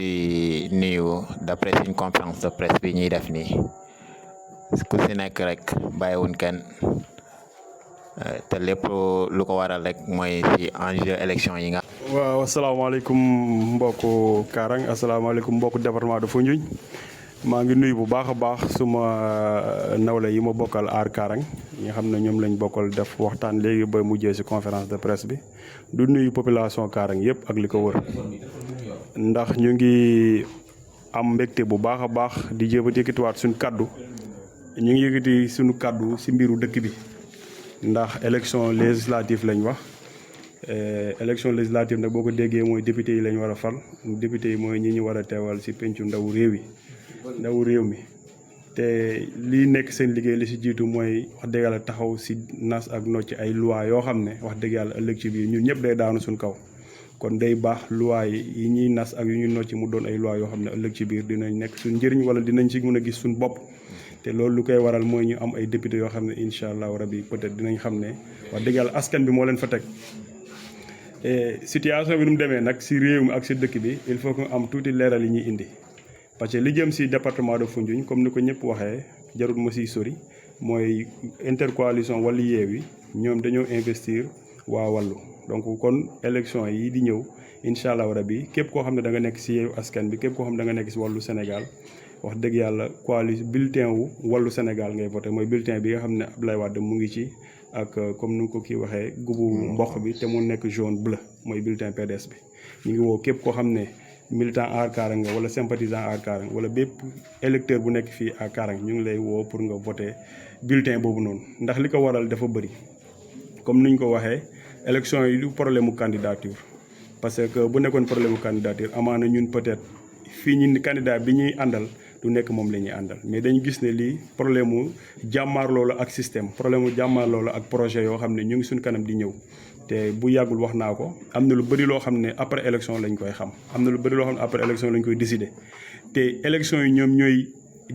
di nuyu d'après une conférence de presse bi ñuy def nii ku si nekk rek bàyyiwuñ kenn te lépp lu ko waral rek mooy ci enjeu élection yi nga. waaw asalaamaaleykum mbokku Karang asalaamaaleykum mbokku département de Foundiougne maa ngi nuyu bu baax a baax suma nawle yi ma bokkal aar Karang yi nga xam ne ñoom lañ bokkal def waxtaan léegi ba mujjee ci conférence de presse bi du nuyu population Karang yëpp ak li ko wër ndax ñu ngi am mbégte bu baax a baax di jéem a yëkkatiwaat suñu kaddu ñu ngi yëkkati suñu kaddu ci mbiru dëkk bi ndax élection législative lañ wax. Élection législative nag boo ko déggee mooy député yi lañ war a fal député yi mooy ñi ñu war a teewal ci pencu ndawu réew mi te lii nekk seen liggéey li ci jiitu mooy wax dëgg yàlla taxaw ci nas ak nocc ay loi yoo xam ne wax dëgg yàlla ëllëg ci biir ñun ñëpp day daanu suñ kaw kon day baax loi yi ñuy nas ak yu ñuy nocc mu doon ay loi yoo xam ne ëllëg ci biir dinañ nekk suñ njëriñ wala dinañ ci mën a gis suñ bopp te loolu lu koy waral mooy ñu am ay député yoo xam ne incha allahu rabi peut-être dinañ xam ne wax dëgg yàlla askan bi moo leen fa teg. Situation bi nu mu demee nag ci réew mi ak ci dëkk bi il faut que am tuuti leeral yi ñuy indi parce que li jëm ci département de Foundiougne comme ni ko ñëpp waxee jarul ma ciy sori mooy intercoalition Wallu Yewwi ñoom dañoo investir waa Wallu donc kon élection yi di ñëw incha allah rabi képp koo xam ne da nga nekk ci Yewwi Askan bi képp koo xam ne da nga nekk ci Wallu Sénégal wax dëgg yàlla coalition bulletin wu Wallu Sénégal ngay voté mooy bulletin bi nga xam ne Abdoulaye Wade mu ngi ci. ak comme ni nga ko kii waxee gubu mboq bi te mu nekk jaune bleu mooy bulletin PDS bi ñu ngi woo képp koo xam ne militant aar Karang nga wala sympathisant aar Karang wala bépp électeur bu nekk fii à Karang ñu ngi lay woo pour nga voter bulletin boobu noonu ndax li ko waral dafa bëri comme ni ñu ko waxee élection yi du problème mu candidature parce que bu nekkoon problème mu candidature amaana ñun peut-être fii ñun candidat bi ñuy àndal du nekk moom la ñuy àndal mais dañu gis ne lii problème mu jàmmaarloo la ak système problème mu jàmmaarloo la ak projet yoo xam ne ñu ngi suñ kanam di ñëw te bu yàggul wax naa ko am na lu bëri loo xam ne après élection lañ koy xam am na lu bëri loo xam ne après élection lañ koy décider te élection yi ñoom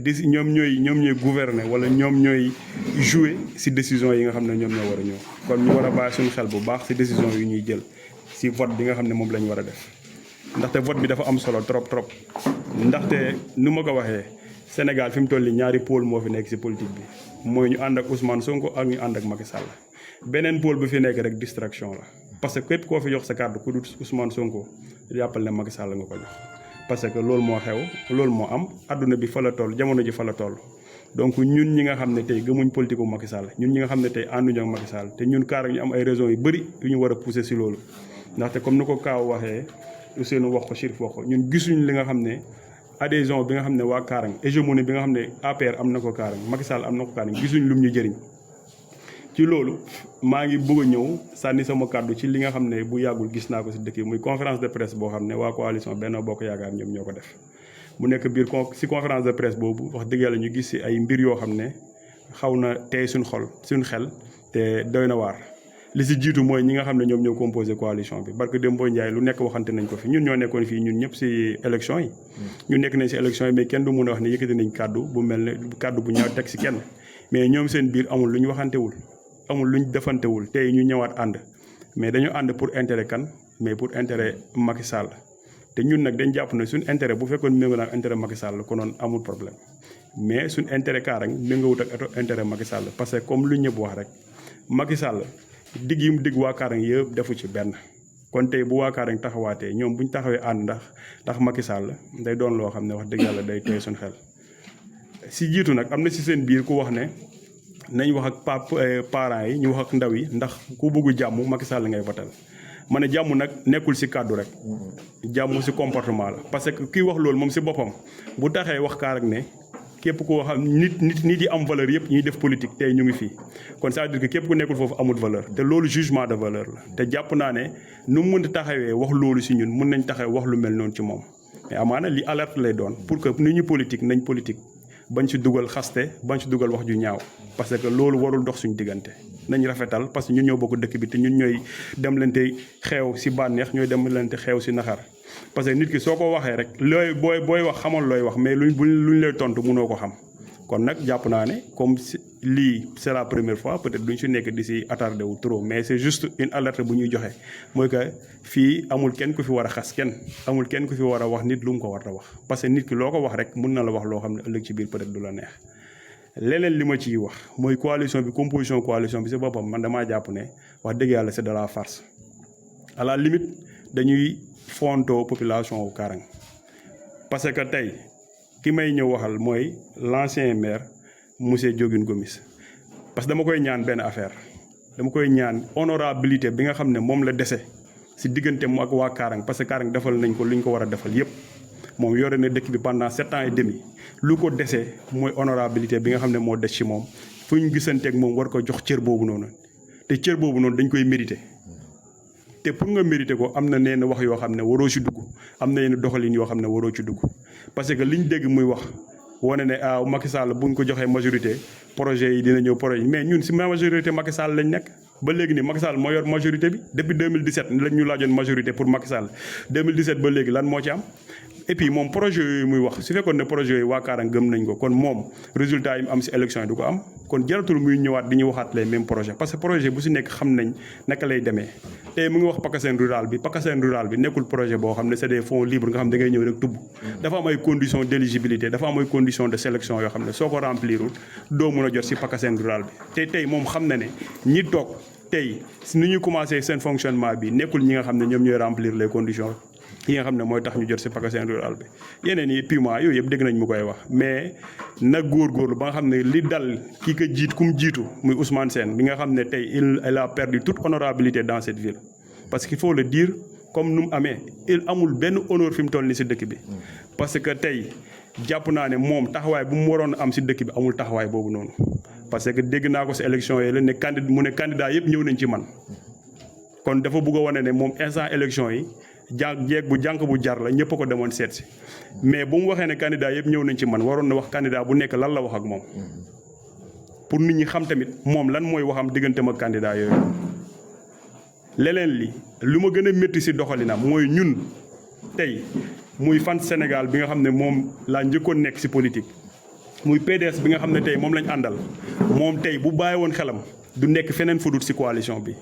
ñooy gouverner wala ñoom ñooy jouer ci décision yi nga xam ne ñoom ñoo war a ñëw kon ñu war a bàyyi suñu xel bu baax ci décision yi ñuy jël ci vote bi nga xam ne moom la ñu war a def ndaxte vote bi dafa am solo trop ndaxte nu ma ko waxee Sénégal fi mu toll nii ñaari pôle moo fi nekk ci politique bi mooy ñu ànd ak Ousmane Sonko ak ñu ànd ak Macky Sall beneen pôle bu fi nekk rek distraction la parce que képp koo fi jox sa carte ku dul Ousmane Sonko jàppal ne Macky Sall nga ko jox. parce que loolu moo xew loolu moo am adduna bi fa la toll jamono ji fa la toll donc ñun ñi nga xam ne tey gëmuñ politique u Macky Sall ñun ñi nga xam ne tey ànduñu ak Macky Sall te ñun Karang ñu am ay raisons yu bëri yu ñu war a pousser ci loolu ndaxte comme ni ko Kaaw waxee. Ousseynou wax ko Chérif wax ko ñun gisuñu li nga xam ne adhésion bi nga xam ne waa Karang hégémonie bi nga xam ne APR am na ko Karang Macky Sall am na ko Karang gisuñu lum ñu jëriñ ci loolu maa ngi bëgg a ñëw sànni sama kàddu ci li nga xam ne bu yàggul gis naa ko ci dëkk yi muy conférence de presse boo xam ne waa coalition Benno Bokk Yaakaar ñoom ñoo ko def mu nekk biir ci conférence de presse boobu wax dëgg yàlla ñu gis ci ay mbir yoo xam ne xaw na tey suñu xel te doy na waar li ci jiitu mooy ñi nga xam ne ñoom ñoo composé coalition bi barke Dembo Ndiaye lu nekk waxante nañ ko fi ñun ñoo nekkoon fii ñun ñëpp ci élection yi ñu nekk nañ ci élection yi mais kenn du mun a wax ne yëkkati nañ kàddu bu mel ne kàddu bu ñaaw teg ci kenn mais ñoom seen biir amul lu ñu waxantewul amul lu ñu defantewul tey ñu ñëwaat ànd mais dañu ànd pour intérêt kan mais pour intérêt Macky Sall te ñun nag dañ jàpp ne suñ intérêt bu fekkoon méngoo naa intérêt Macky Sall konoon amul problème mais suñ intérêt Karang méngoowut ak intérêt Macky Sall parce que comme lu ñëpp wax rek Macky Sall digg yi mu digg waa Karang yëpp defu ci benn kon tey bu waa Karang taxawaatee ñoom bu ñu taxawee ànd ndax Macky Sall day doon loo xam ne wax dëgg yàlla day tooy suñu xel. si jiitu nag am na ci seen biir ku wax ne nañ wax ak parents yi ñu wax ak ndaw yi ndax ku bëggu jàmm Macky Sall ngay votal ma ne jàmm nag nekkul ci kàddu rek jàmm ci comportement la parce que kii wax loolu moom ci boppam bu taxee wax Karang ne. képp koo xam nit yi am valeur yëpp ñuy def politique tey ñu ngi fii kon c'est-à-dire que képp ku nekkul foofu amul valeur te loolu jugement de valeur la te jàpp naa ne nu mu mën a taxawee wax loolu ci ñun mën nañ taxawee wax lu mel noonu ci moom mais amaana li alerte lay doon pour que ni ñu politique nañ politique bañ ci dugal xaste bañ ci dugal wax ju ñaaw parce que loolu warul dox suñu diggante nañ rafetal parce que ñun ñoo bokk dëkk bi te ñun ñooy dem lante xeew ci bànneex ñooy dem lante xeew ci naxar parce que nit ki soo ko waxee rek looy booy wax xamal looy wax mais luñ lay tontu mënoo ko xam kon nag jàpp naa ne comme lii c'est la première fois peut-être duñ si nekk di si attardé wu trop mais c'est juste une alerte bu ñuy joxe mooy que fii amul kenn ku fi war a xas kenn amul kenn ku fi war a wax nit lu mu ko war a wax parce que nit ki loo ko wax rek mun na la wax loo xam ne ëllëg ci biir peut-être du la neex. leneen li ma ciy wax mooy coalition bi composition coalition bi si boppam man damaa jàpp ne wax dëgg yàlla c'est de la farce à la limite dañuy fontoo population wu Karang parce que tey ki may ñëw waxal mooy l'ancien maire monsieur Diogune Gomis parce que dama koy ñaan benn affaire dama koy ñaan honorabilité bi nga xam ne moom la dese si diggante mu ak waa Karang parce que Karang defal nañ ko lu ñu ko war a defal yépp moom yore na dëkk bi pendant 7 ans et demi lu ko dese mooy honorabilité bi nga xam ne moo des ci moom fu ñu gisanteeg moom war ko jox cër boobu noonu te cër boobu noonu dañ koy mérité te pour nga mérité ko am na yenn wax yoo xam ne waroo ci dugg am na yenn doxalin yoo xam ne waroo ci dugg parce que liñ dégg muy wax wane ne Macky Sall buñ ko joxee majorité projet yi dina ñëw projet mais ñun ci majorité Macky Sall lañ nekk ba léegi nii Macky Sall moo yor majorité bi depuis 2017 lañ ñu laajoon majorité pour Macky Sall 2017 ba léegi lan moo ci am. et puis moom projet yooyu muy wax su fekkoon ne projet yooyu waa Karang gëm nañ ko kon moom résultat yi mu am ci élection yi du ko am kon jaratul muy ñëwaat di ñu waxaat les mêmes projets parce que projet bu ci nekk xam nañ naka lay demee tey mu ngi wax PACASEN rural bi nekkul projet boo xam ne c'est des fonds libres nga xam da ngay ñëw rek tubb dafa am ay conditions d'éligibilité dafa am ay conditions de sélection yoo xam ne soo ko remplirul doo mën a jot ci PACASEN rural bi te tey moom xam na ne ñi toog tey ni ñu commencé seen fonctionnement bi nekkul ñi nga xam ne ñoom ñooy remplir les conditions yi nga xam ne mooy tax ñu jot ci PACASEN rural bi yeneen yi purement yooyu yëpp dégg nañ mu koy wax mais nag góorgóorlu ba nga xam ne li dal kii ko jiit ku mu jiitu muy Ousmane Sène bi nga xam ne tey il a perdu toute honorabilité dans cette ville parce qu'il faut le dire comme nu mu amee il amul benn honneur fi mu toll ni ci dëkk bi parce que tey jàpp naa ne moom taxawaay bu mu waroon am ci dëkk bi amul taxawaay boobu noonu parce que dégg naa ko ci élection yi la ne candidat yëpp ñëw nañ ci man kon dafa bëgg a wane ne moom instant élection yi jeeg bu jànq bu jar la ñëpp a ko demoon seet si mais bu mu waxee ne candidat yëpp ñëw nañ ci man waroon na wax candidat bu nekk lan la wax ak moom pour nit ñi xam tamit moom lan mooy waxam digganteem ak candidat yooyu. leneen li lu ma gën a métti ci doxalinam mooy ñun tey muy fan Sénégal bi nga xam ne moom laa njëkkoon nekk ci politique muy PDS bi nga xam ne tey moom lañ àndal moom tey bu bàyyi woon xelam du nekk feneen fu dul ci coalition bi.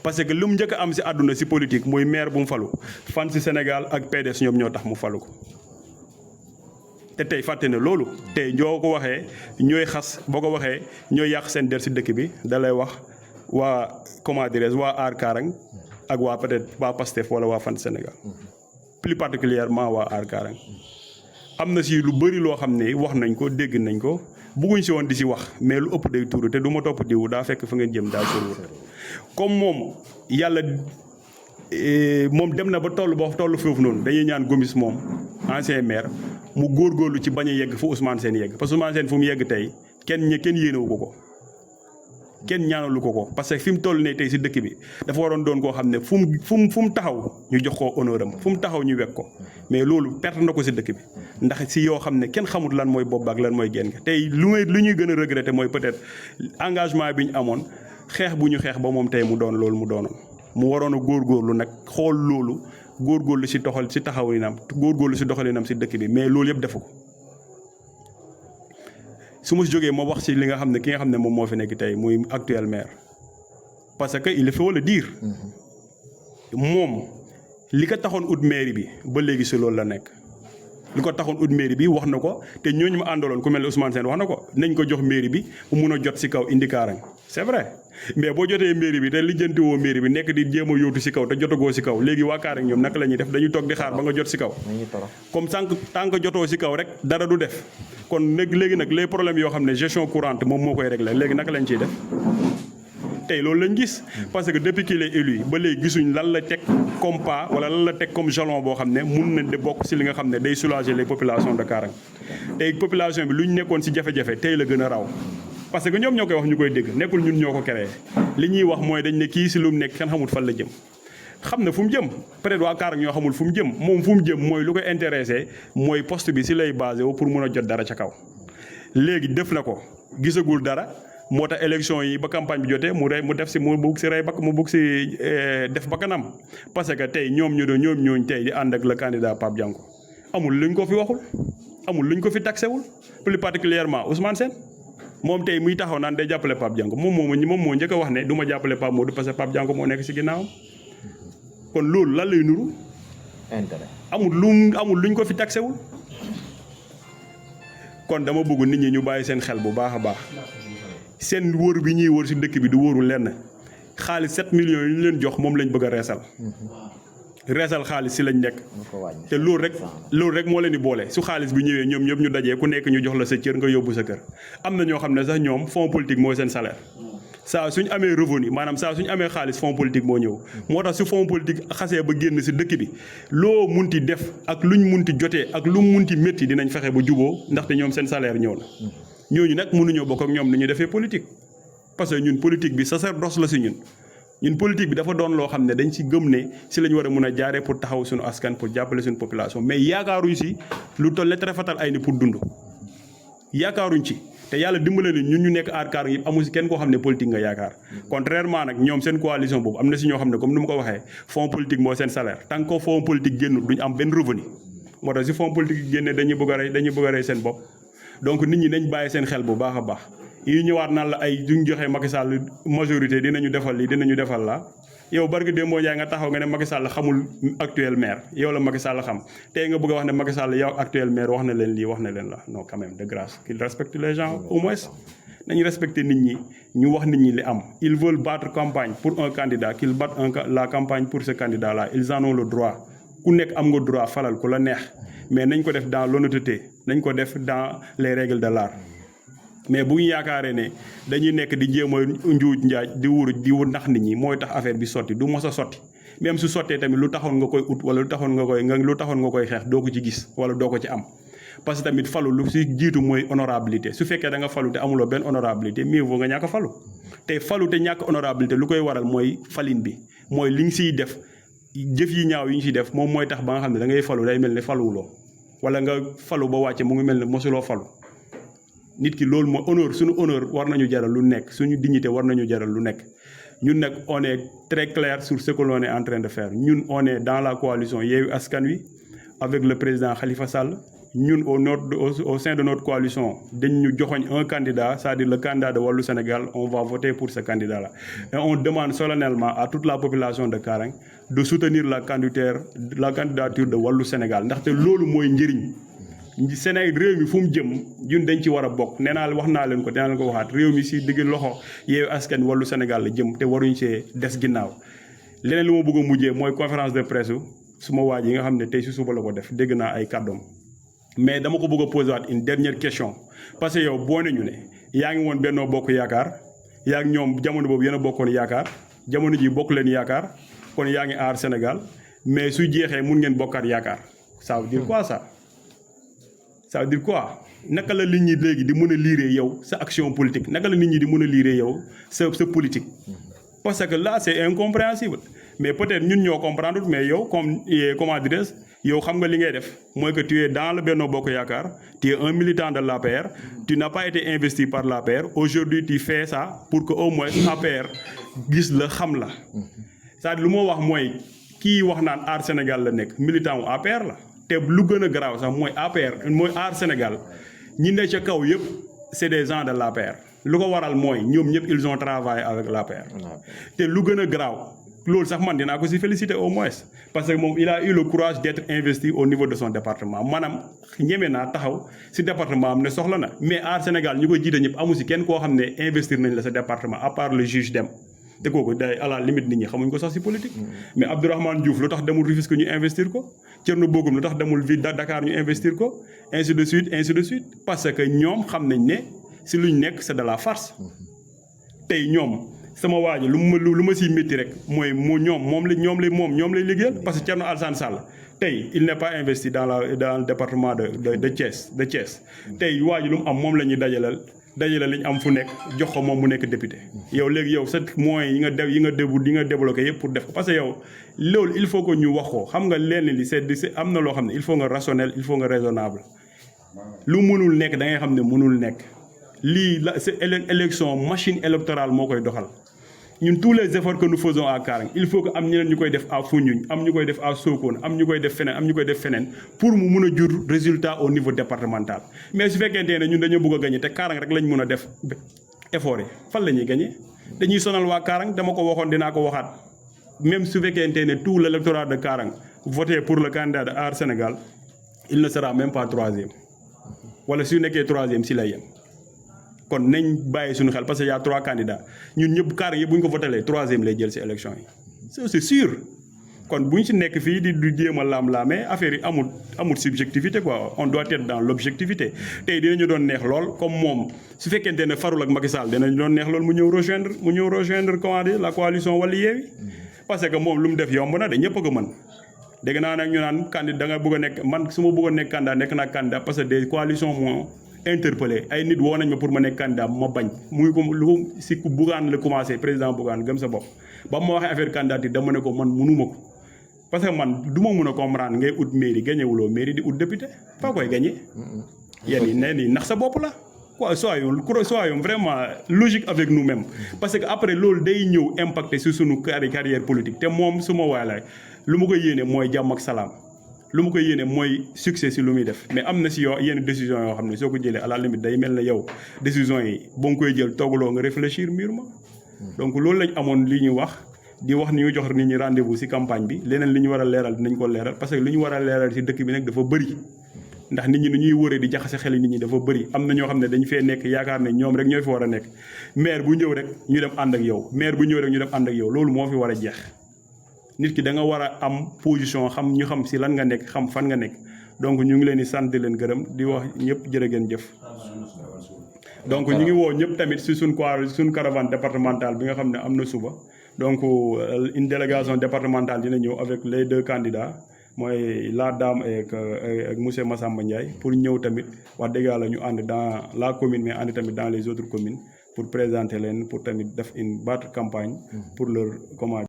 parce que lu mu njëkk a am ci àdduna ci politique muy maire bu mu falu fan ci Sénégal ak PDS ñoom ñoo tax mu falu ko te tey fàtte ne loolu tey ñoo ko waxee ñooy xas boo ko waxee ñooy yàq seen der ci dëkk bi da lay wax waa comment dirais-je waa Aar Karang ak waa peut-être waa Pastef wala waa fan Sénégal plus particulièrement waa Aar Karang am na ci lu bari loo xam ne wax nañ ko dégg nañ ko bëgguñ ci woon di ci wax mais lu ëpp day tuuru te du ma topp diwu daa fekk fa ngeen jëm daa soriwul comme moom yàlla moom dem na ba toll foofu noonu dañuy ñaan Gomis moom ancien maire mu góorgóorlu ci bañ a yegg fu Ousmane Sène yegg parce que Ousmane Sène fu mu yegg tey kenn yéenewu ko kenn ñaanalu ko parce que fi mu toll ne tey ci dëkk bi dafa waroon doon koo xam ne fu mu taxaw ñu jox ko honneur am fu mu taxaw ñu wekk ko mais loolu perte na ko ci dëkk bi ndax ci yoo xam ne kenn xamut lan mooy bopp ak lan mooy génn tey lu ñuy gën a regretter mooy peut-être engagement bi ñu amoon xeex bu ñu xeex ba moom tey mu doon loolu mu doonoon mu waroon a góorgóorlu nag xool loolu góorgóorlu ci taxawalinam góorgóorlu ci doxalinam ci dëkk bi mais loolu yëpp defu ko su ma si jógee ma wax ci li nga xam ne ki nga xam ne moom moo fi nekk tey muy actuel maire parce que il faut le dire moom li ko taxoon ut mairie bi ba léegi ci loolu la nekk li ko taxoon ut mairie bi wax na ko te ñooñu ma àndaloon ku mel ne Ousmane Sène wax na ko nañ ko jox mairie bi mu mun a jot ci kaw indi Karang c'est vrai mais boo jotee mairie bi te lijjanti woo mairie bi nekk di jéem a yóotu ci kaw te jotagoo ci kaw léegi waa Karang ñoom naka la ñuy def dañuy toog di xaar ba nga jot ci kaw comme tant que jotoo ci kaw rek dara du def kon léegi nag les problèmes yoo xam ne gestion courante moom moo koy régler léegi naka lañ ciy def tey loolu lañ gis parce que depuis qu'il est élu ba léegi gisuñ lan la teg comme pas wala lan la teg comme jalon boo xam ne mun na de bokk ci li nga xam ne day soulager les populations de Karang tey population bi lu ñu nekkoon ci jafe-jafe tey la gën a raw parce que ñoom ñoo koy wax ñu koy dégg nekkul ñun ñoo ko créé li ñuy wax mooy dañ ne kii ci lu mu nekk kenn xamul fan la jëm xam na fu mu jëm peut-être waa Karang ñoo xamul fu mu jëm moom fu mu jëm mooy lu ko intéressé mooy poste bi ci lay basé wu pour mun a jot dara ca kaw léegi def na ko gisagul dara moo tax élection yi ba campagne bi jotee mu def ci mu bugg ci rey bakk mu bugg ci def bakkanam parce que tey ñooñ tey di ànd ak le candidat Pape Dianko amul luñ ko fi waxul amul luñ ko fi taxé wul plus particulièrement Ousmane Sène moom tey muy taxaw naan day jàppale Pape Diango moom moo njëkk a wax ne du ma jàppale Pape Modou parce que Pape Diango moo nekk si ginnaawam kon loolu lan lay nuru intérêt amul luñ ko fi taxé wul kon dama bëgg nit ñi ñu bàyyi seen xel bu baax a baax seen wóor bi ñuy wóor si dëkk bi du wóoru lenn xaalis 7 millions yi ñu leen jox moom lañ bëgg a reesal xaalis si lañ nekk te loolu rek moo leen di boole su xaalis bi ñëwee ñoom ñëpp ñu dajee ku nekk ñu jox la sa cër nga yóbbu sa kër am na ñoo xam ne sax ñoom fonds politique mooy seen salaire saa suñ amee revenu maanaam saa suñ amee xaalis fonds politique moo ñëw moo tax su fonds politique xasee ba génn si dëkk bi loo munti def ak luñ munti jotee ak lu munti métti dinañ fexe ba juboo ndaxte ñoom seen salaire ñëw na ñooñu nag mënuñoo bokk ak ñoom ni ñu defee politique parce que ñun politique bi sacerdoce la si ñun politique bi dafa doon loo xam ne dañ si gëm ne si la ñu war a mun a jaaree pour taxaw suñu askan pour jàppale suñu population mais yaakaaruñ si lu toll ne fatal ay ni pour dund yaakaaruñ ci te yàlla dimbale ni ñun ñu nekk aar kaar yëpp amu si kenn koo xam ne politique nga yaakaar contrairement nag ñoom seen coalition boobu am na si ñoo xam ne comme ni ma ko waxee fonds politique mooy seen salaire tant que fonds politique génnul duñ am benn revenu moo tax si fonds politique yi génne dañuy bëgg a rey seen bopp donc nit ñi nañ bàyyi seen xel bu baax a baax yi ñëwaat naan la ay duñ joxe Macky Sall majorité dinañu defal lii dinañu defal la yow barki Demba Ndiaye nga taxaw nga ne Macky Sall xamul actuel maire yow la Macky Sall xam tey nga bëgg a wax ne Macky Sall yow actuel maire wax na leen lii wax na leen la non quand même de grâce qu'il respecte les gens au moins nañu respecter nit ñi ñu wax nit ñi li am ils veulent battre campagne pour un candidat qu'ils battent la campagne pour ce candidat là ils en ont le droit ku nekk am nga droit falal ku la neex mais nañ ko def dans l'honnêteté nañ ko def dans les règles de l'art mais bu ñu yaakaaree ne dañuy nekk di jéem a njuuj njaaj di wut ndax nit ñi mooy tax affaire bi sotti du mos a sotti même su sottee tamit lu taxoon nga koy ut wala lu taxoon nga koy xeex doo ko ci gis wala doo ko ci am parce que tamit falu lu si jiitu mooy honorabilité su fekkee da nga falu te amuloo benn honorabilité mieux vaut nga ñàkk falu te falu te ñàkk honorabilité lu koy waral mooy falin bi mooy li nga siy def jëf yi ñaaw yi ñu siy def moom mooy tax ba nga xam ne da ngay falu day mel ne faluwuloo wala nga falu ba wàcce mu ngi mel ne mosuloo falu nit ki loolu mooy honneur suñu honneur war nañu jaral lu nekk suñu dignité war nañu jaral lu nekk ñun nag on est très clair sur ce que l'on est en train de faire ñun on est dans la coalition Yewwi Askan Wi avec le président Khalifa Sall ñun au sein de notre coalition dañ ñu joxoñ un candidat c'est-à-dire le candidat de Wallu Sénégal on va voter pour ce candidat là et on demande solennellement à toute la population de Karang de soutenir la candidature de Wallu Sénégal ndaxte loolu mooy njëriñ Sénégal réew mi fu mu jëm ñun dañ ci war a bokk nee naa wax naa leen ko dinaa leen ko waxaat réew mi si digg loxo Yewwi Askan Wallu Sénégal la jëm te waruñu see des ginnaaw leneen lu ma bëgg a mujjee mooy conférence de presse suma waaj yi nga xam ne tey si suba la ko def dégg naa ay kàddoom mais dama ko bëgg a poser waat une dernière question parce que yow boo ne ñu ne yaa ngi woon Benno Bokk Yaakaar yaa ngi ñoom jamono boobu yéen a bokkoon yaakaar jamono ji bokk leen yaakaar kon yaa ngi aar Sénégal mais su jeexee mun ngeen bokkaat yaakaar ça veut dire quoi ça ça veut dire quoi naka la nit ñi léegi di mën a liiree yow sa action politique naka la nit ñi di mën a liiree yow sa politique parce que là c'est incompréhensible mais peut-être ñun ñoo comprendre mais yow comment dirais-je yow xam nga li ngay def mooy que tu es dans le Benno Bokk Yaakaar tu es un militant de l'APR tu n'as pas été investi par l'APR aujourd'hui tu fais ça pour que au moins APR gis la xam la c'est-à-dire lu moo wax mooy kii wax naan aar Sénégal la nekk militant wu APR la te lu gën a garaaw sax mooy APR mooy aar Sénégal ñi ne ca kaw yëpp c'est des gens de l'APR lu ko waral mooy ñoom ñëpp ils ont travaillé avec l'APR te lu gën a garaaw loolu sax man dinaa ko si féliciter au moins parce que moom il a eu le courage d'être investi au niveau de son département maanaam ñeme naa taxaw si département am ne soxla na mais aar Sénégal ñu koy jiite ñëpp amu si kenn koo xam ne investir nañ la sa département à part le juge Dème te kooku day à la limite nit ñi xamuñ ko sax si politique mais Abdourahmane Diouf lu tax demul Rufisque ñu investir ko Thierno Bocoum lu tax demul ville Dakar ñu investir ko ainsi de suite parce que ñoom xam nañ ne si luñ nekk c'est de la farce tey ñoom sama waa ji lu ma siy métti rek mooy ñoom lay liggéeyal parce que Thierno Alassane Sall tey il n'est pas investi dans le département de Thiès tey waa ji lu mu am moom la ñuy dajale li ñu am fu nekk jox ko moom mu nekk député yow léegi yow sa moyens yi nga débloqué yëpp pour def ko parce que yow loolu il faut que ñu wax ko xam nga lenn li c'est am na loo xam ne il faut nga rationnel il faut nga raisonnable lu mënul nekk da ngay xam ne mënul nekk lii la c'est élection machine électorale moo koy doxal ñun tous les efforts que nous faisons à Karang il faut que am ñeneen ñu koy def à Foundiougne am ñu koy def à Sokone am ñu koy def feneen am ñu koy def feneen pour mu mun a jur résultat au niveau départemental mais su fekkente ne ñun dañoo bëgg a gagné te Karang rek lañ mun a def effort yi fan la ñuy gagné dañuy sonal waa Karang dama ko waxoon dinaa ko waxaat même su fekkente ne tout l'électorat de Karang voté pour le candidat de Aar Sénégal il ne sera même pas troisième wala su nekkee troisième si lay yem kon nañ bàyyi suñu xel parce que y a 3 candidats ñun ñëpp Karang yi bu ñu ko votelee troisième lay jël si élection yi c'est sûr kon bu ñu si nekk fii di jéem a laam-laamee affaire yi amul subjectivité quoi on doit être dans l'objectivité tey dinañu doon neex lool comme moom su fekkente ne farul ak Macky Sall dinañu doon neex lool mu ñëw rejoindre comment dire la coalition Wallu Yewwi parce que moom lu mu def yomb na de ñëpp a ko mën dégg naa nag ñu naan candidat da nga bëgg a nekk man su ma bëggoon nekk candidat nekk naa candidat parce que des coalitions moo interpellé ay nit woo nañ ma pour ma nekk candidat ma bañ muy ko lu si Bougane la commencé président Bougane gëm sa bopp ba ma waxee affaire candidature dama ne ko man mënuma ko parce que man du ma mun a comprendre ngay ut mairie gañewuloo mairie di ut député faa koy gañe yéen yi nee ni nax sa bopp la quoi soyons vraiment logique avec nous-mêmes parce que après loolu day ñëw impacter sur suñu carrière politique te moom su ma waay lu ma koy yéene mooy jàmm ak salaam lu ma koy yéene mooy succès si lu muy def mais am na si yoo yenn décision yoo xam ne soo ko jëlee à la limite day mel ne yow décision yi boo nga koy jël toogaloo nga réfléchir mûrement donc loolu lañ amoon li ñu wax di wax ni ñu jox nit ñi rendez-vous si campagne bi leneen li ñu war a leeral dinañ ko leeral parce que li ñu war a leeral si dëkk bi nag dafa bëri ndax nit ñi nu ñuy wëree di jaxase xel nit ñi dafa bëri am na ñoo xam ne dañu fee nekk yaakaar ne ñoom rek ñoo fi war a nekk maire bu ñëw rek ñu dem ànd ak yow maire bu ñëw rek ñu dem ànd ak yow loolu moo fi war a jeex nit ki da nga war a am position xam ñu xam si lan nga nekk xam fan nga nekk donc ñu ngi leen di sant di leen gërëm di wax ñëpp jërë ngeen jëf donc ñu ngi woo ñëpp tamit si suñ caravane départementale bi nga xam ne am na suba donc une délégation départementale dina ñëw avec les 2 candidats mooy la dame ak monsieur Massamba Ndiaye pour ñëw tamit wax dëgg yàlla ñu ànd dans la commune mais ànd tamit dans les autres communes pour présenter leen pour tamit def une batte campagne pour leur comment